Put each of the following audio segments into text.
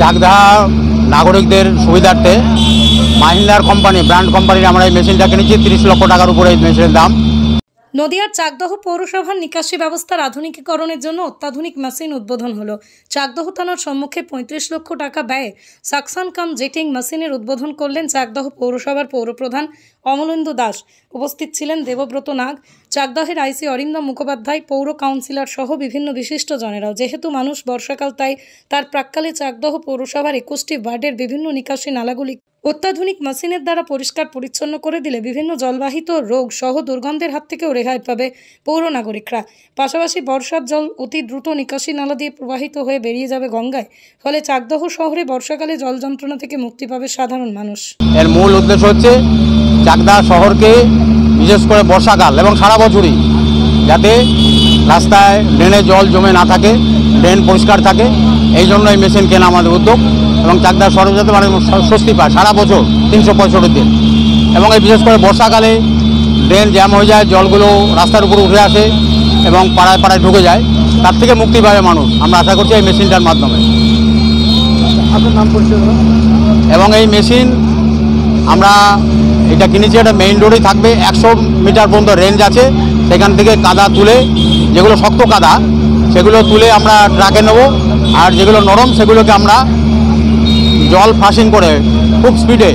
চাকদা নাগরিকদের সুবিধার্থে মাহিন্দার company brand কোম্পানির আমরা এই মেশিনটা কিনেছি 30 লক্ষ টাকার উপরে এই মেশিনের দাম। নদিয়ার চাকদহ পৌরসভার নিকাশি ব্যবস্থার আধুনিকীকরণের জন্য অত্যাধুনিক মেশিন উদ্বোধন হলো। চাকদহ থানার সম্মুখে 35 লক্ষ টাকা ব্যয়ে সাকশন কাম জেটিং মেশিনের উদ্বোধন করলেন চাকদহ পৌরসভার পৌরপ্রধান অমলেন্দু দাস। উপস্থিত ছিলেন দেবব্রত নাগ, চাকদহের আইসি অরিন্দম মুখোপাধ্যায়, পৌর কাউন্সিলর সহ বিভিন্ন বিশিষ্টজনেরাও। যেহেতু মানুষ বর্ষাকাল, তাই তার প্রাক্কালে চাকদহ পৌরসভার 21টি ওয়ার্ডের বিভিন্ন নিকাশি নালাগুলি অত্যাধুনিক মেশিনের দ্বারা পরিষ্কার পরিচ্ছন্ন করে দিলে বিভিন্ন জলবাহিত রোগ সহ দুর্গন্ধের হাত থেকেও রেহাই পাবে পৌর নাগরিকরা। পাশাপাশি বর্ষার জল অতি দ্রুত নিকাশি নালা দিয়ে প্রবাহিত হয়ে বেরিয়ে যাবে গঙ্গায়। ফলে চাকদহ শহরে বর্ষাকালে জল যন্ত্রণা থেকে মুক্তি পাবে সাধারণ মানুষ। এর মূল উদ্দেশ্য হচ্ছে চাকদা শহরকে বিশেষ করে বর্ষাকাল এবং সারা বছরই যাতে রাস্তায় ড্রেনে জল জমে না থাকে, ড্রেন পরিষ্কার থাকে, এই জন্য এই মেশিন কেনা আমাদের উদ্যোগ। এবং চাকদা শহরে যাতে মানে স্বস্তি পায় সারা বছর 365 দিন। এবং এই বিশেষ করে বর্ষাকালে ড্রেন জ্যাম হয়ে যায়, জলগুলো রাস্তার উপরে উঠে আসে এবং পাড়ায় পাড়ায় ঢুকে যায়, তার থেকে মুক্তি পাবে মানুষ। আমরা আশা করছি এই মেশিনটার মাধ্যমে। আপনার নাম পরিচয়? এবং এই মেশিন আমরা এটা কিনেছি, এটা মেইন রোডেই থাকবে। 100 মিটার পর্যন্ত রেঞ্জ আছে। সেখান থেকে কাদা তুলে, যেগুলো শক্ত কাদা সেগুলো তুলে আমরা ট্রাকে নেব, আর যেগুলো নরম সেগুলোকে আমরা জল ফ্লাশিং করে খুব স্পিডে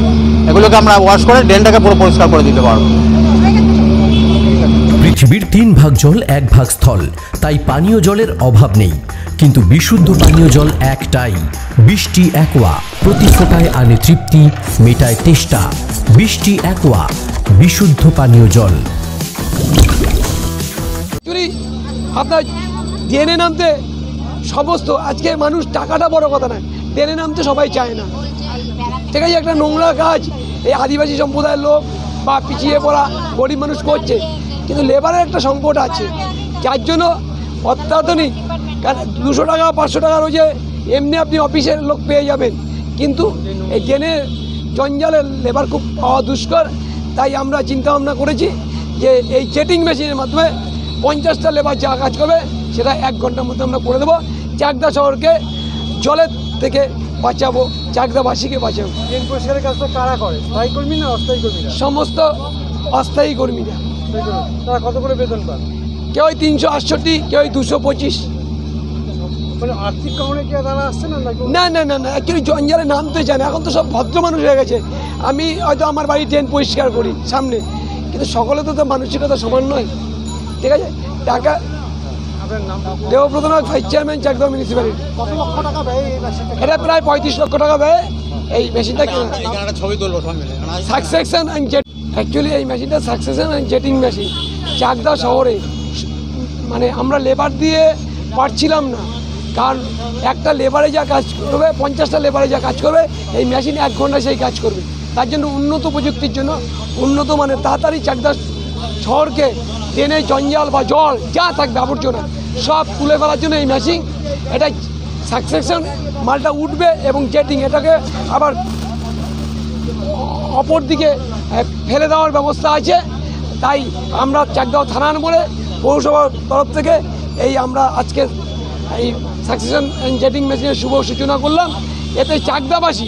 এগুলোকে আমরা ওয়াশ করে ড্রেনটাকে পুরো পরিষ্কার করে দিতে পারবো। পৃথিবীর 3 ভাগ জল 1 ভাগ স্থল, তাই পানীয় জলের অভাব নেই। কিন্তু বিশুদ্ধ পানীয় জল একটাই, বৃষ্টি অ্যাকোয়া। প্রতি ফোঁটায় আনে তৃপ্তি, মেটায় তেষ্টা। বৃষ্টি অ্যাকোয়া, বিশুদ্ধ পানীয় জল। আপনার ড্রেনে নামতে সমস্ত আজকে মানুষ টাকাটা বড় কথা নয়, ড্রেনে নামতে সবাই চায় না। ঠিক আছে, একটা নোংরা কাজ এই আদিবাসী সম্প্রদায়ের লোক বা পিছিয়ে পড়া গরিব মানুষ করছে, কিন্তু লেবারের একটা সংকট আছে, যার জন্য অত্যাধুনিক 200 টাকা 500 টাকা রোজে এমনি আপনি অফিসের লোক পেয়ে যাবেন, কিন্তু এই ড্রেনের জঞ্জালের লেবার খুব পাওয়া দুষ্কর। তাই আমরা চিন্তা ভাবনা করেছি যে এই জেটিং মেশিনের মাধ্যমে 50টা লেবার যা কাজ করবে সেটা 1 ঘন্টার মধ্যে আমরা করে দেবো। চাকদা শহরকে জলের থেকে বাঁচাবো, চাকদাবাসীকে বাঁচাবো। ড্রেন পরিষ্কারের কাজটা কারা করে? স্থায়ী কর্মী না অস্থায়ী কর্মীরা? সমস্ত অস্থায়ী কর্মীরা। তারা কত করে বেতন পান? কেউ 368, কেউ 225। মানে আর্থিক কারণে কি তারা আসছে না? না না না না, অ্যাকচুয়ালি জঞ্জালে নামতে চায় না। এখন তো সব ভদ্র মানুষ হয়ে গেছে। আমি হয়তো আমার বাড়ি ড্রেন পরিষ্কার করি সামনে, কিন্তু সকলে তো মানসিকতা সমান নয়। ঠিক আছে, টাকা দেবব্রত নাগ, ভাইস চেয়ারম্যান চাকদা মিউনিসিপ্যালিটি। কত লক্ষ টাকা ব্যয় এই মেশিনটা? এটা প্রায় 35 লক্ষ টাকা ব্যয় এই মেশিনটা কেনা। সাকসেশন অ্যান্ড জেট, অ্যাকচুয়ালি এই মেশিনটা suction and jetting machine. Chakdah শহরে মানে আমরা লেবার দিয়ে পারছিলাম না, কারণ একটা লেবারে যা কাজ করবে, 50টা লেবারে যা কাজ করবে, এই মেশিন 1 ঘন্টায় সেই কাজ করবে। তার জন্য উন্নত প্রযুক্তির জন্য উন্নত মানে তাড়াতাড়ি চাকদা শহরকে ট্রেনে জঞ্জাল বা জল যা থাকবে আবর্জনা সব তুলে ফেলার জন্য এই মেশিন। এটা সাকসেশন মালটা উঠবে এবং জেটিং এটাকে আবার অপর দিকে ফেলে দেওয়ার ব্যবস্থা আছে। তাই আমরা চাকদা থানার মোড়ে পৌরসভার তরফ থেকে এই আমরা আজকে এই সাকসেশন অ্যান্ড জেটিং মেশিনের শুভ সূচনা করলাম। এতে চাকদাবাসী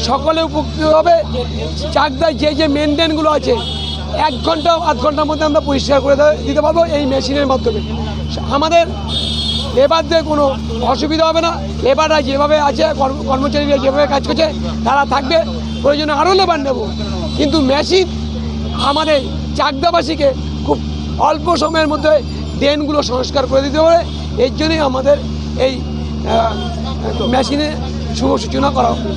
সকলে উপকৃত হবে। চাকদায় যে মেন ড্রেনগুলো আছে 1 ঘন্টা 8 ঘন্টার মধ্যে আমরা পরিষ্কার করে দিতে পারবো এই মেশিনের মাধ্যমে। আমাদের লেবারদের কোনো অসুবিধা হবে না। লেবাররা যেভাবে আছে, কর্মচারীরা যেভাবে কাজ করছে তারা থাকবে, প্রয়োজনে আরও লেবার নেব, কিন্তু মেশিন আমাদের চাকদাবাসীকে খুব অল্প সময়ের মধ্যে ড্রেনগুলো সংস্কার করে দিতে পারে। এর জন্যই আমাদের এই মেশিনের শুভ সূচনা করা হবে।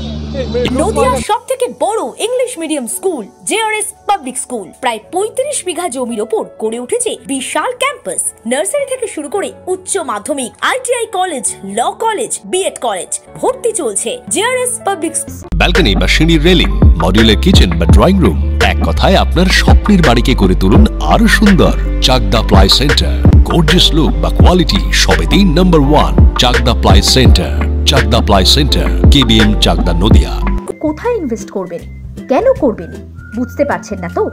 নদিয়ার সবথেকে বড় English medium school JRS public school প্রায় 35 বিঘা জমির ওপর গড়ে উঠেছে বিশাল ক্যাম্পাস। নার্সারি থেকে শুরু করে উচ্চ মাধ্যমিক, ITI college, law college, BEd college, ভর্তি চলছে। জেআরএস পাবলিক ব্যালকনি বা সিঁড়ির রেলিং, মডিউলার কিচেন বা ড্রয়িং রুম, এক কথায় আপনার স্বপ্নের বাড়িকে করে তুলুন আরো সুন্দর। Chakdah ply centre, gorgeous look বা কোয়ালিটি সবে 3 নম্বর 1 Chakdah ply centre. Chakdah ply centre, KBM, Chakdah, Nadia. কোথায় ইনভেস্ট করবেন, কেন করবেন বুঝতে পারছেন না তো?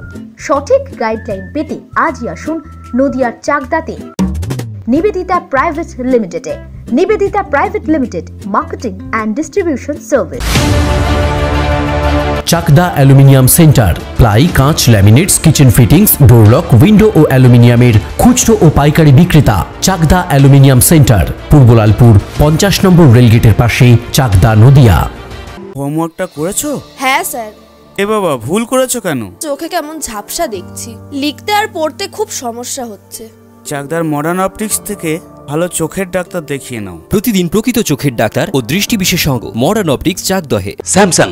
সঠিক গাইডলাইন পেতে আজই আসুন নদিয়ার চাকদাতে নিবেদিতা প্রাইভেট লিমিটেডে। Nivedita private limited, marketing and distribution service. Chakdah aluminium centre, ply, কাঁচ, laminates, kitchen fittings, door lock, window ও অ্যালুমিনিয়ামের খুচরো ও পাইকারি বিক্রেতা। চাকদা অ্যালুমিনিয়াম সেন্টার, পূর্ব লালপুর 50 নম্বর রেলগেটের পাশে, চাকদা, নদিয়া। হোমওয়ার্কটা করেছো? হ্যাঁ স্যার। এ বাবা, ভুল করেছো কেন? চোখে কেমন ঝাপসা দেখছি, লিখতে আর পড়তে খুব সমস্যা হচ্ছে। চাকদার মডার্ন অপটিক্স থেকে ভালো চোখের ডাক্তার দেখিয়ে নাও। প্রতিদিন প্রকৃত চোখের ডাক্তার ও দৃষ্টি বিশেষজ্ঞ মডার্ন অপটিক্স, চাকদহে। স্যামসাং,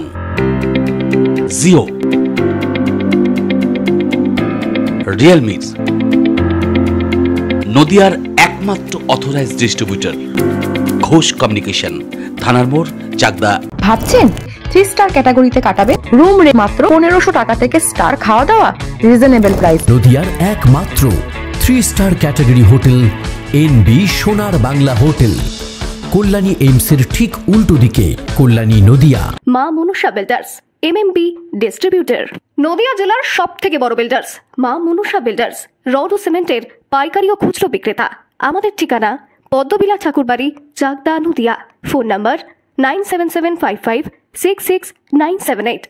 জিও, রিয়েলমি, নদিয়ার একমাত্র অথরাইজড ডিস্ট্রিবিউটর ঘোষ কমিউনিকেশন, থানার মোড়, চাকদা। ভাবছেন 3 স্টার ক্যাটাগরিতে কাটাবে? রুম রে মাত্র 1500 টাকা থেকে স্টার, খাওয়া দাওয়া রিজনেবল প্রাইস। নদিয়ার একমাত্র 3 স্টার ক্যাটাগরি হোটেল এনবি সোনার বাংলা হোটেল, কল্যাণী এইমসের ঠিক উল্টো দিকে, কল্যাণী, নদিয়া। মা Manusha builders, MMB distributor, Nadia জেলার সব থেকে বড় বিল্ডার্স। মা মনুষা বিল্ডার্স রড ও সিমেন্টের পাইকারি ও খুচরো বিক্রেতা। আমাদের ঠিকানা পদ্মবিলা ঠাকুরবাড়ি, চাকদা, নদিয়া। Phone number 9775566978।